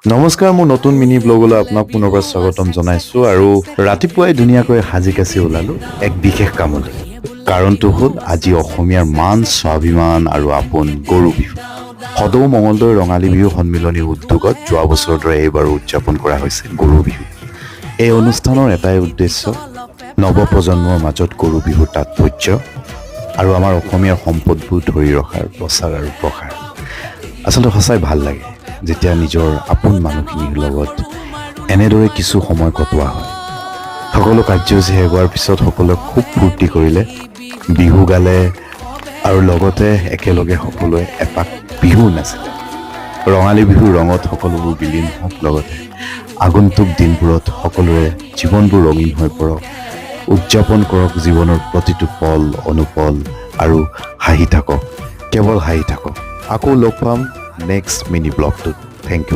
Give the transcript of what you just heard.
নমস্কাৰ, মোৰ নতুন মিনি ব্লগলৈ আপোনাক পুনৰবাৰ স্বাগতম জনাইছোঁ। আৰু ৰাতিপুৱাই ধুনীয়াকৈ সাজি কাচি ওলালোঁ এক বিশেষ কামলৈ। কাৰণটো হ'ল আজি অসমীয়াৰ মান স্বাভিমান আৰু আপোন গৰু বিহু। সদৌ মঙলদৈ ৰঙালী বিহু সন্মিলনীৰ উদ্যোগত যোৱা বছৰৰ দৰে এইবাৰো উদযাপন কৰা হৈছে গৰু বিহু। এই অনুষ্ঠানৰ এটাই উদ্দেশ্য, নৱপ্ৰজন্মৰ মাজত গৰু বিহুৰ তাৎপৰ্য আৰু আমাৰ অসমীয়াৰ সম্পদবোৰ ধৰি ৰখাৰ প্ৰচাৰ আৰু প্ৰসাৰ। আচলতে সঁচাই ভাল লাগে যেতিয়া নিজৰ আপোন মানুহখিনিৰ লগত এনেদৰে কিছু সময় কটোৱা হয়। সকলো কাৰ্যসূচী শেষ হোৱাৰ পিছত সকলোৱে খুব ফূৰ্তি কৰিলে, বিহু গালে আৰু লগতে একেলগে সকলোৱে এপাক বিহু নাচিলে। ৰঙালী বিহুৰ ৰঙত সকলোবোৰ বিলীন হওক, লগতে আগন্তুক দিনবোৰত সকলোৰে জীৱনবোৰ ৰঙীন হৈ পৰক, উদযাপন কৰক জীৱনৰ প্ৰতিটো পল অনুপল আৰু হাঁহি থাকক, কেৱল হাঁহি থাকক। আকৌ লগ পাম নেক্সট মিনি ব্লগটোত। Thank U.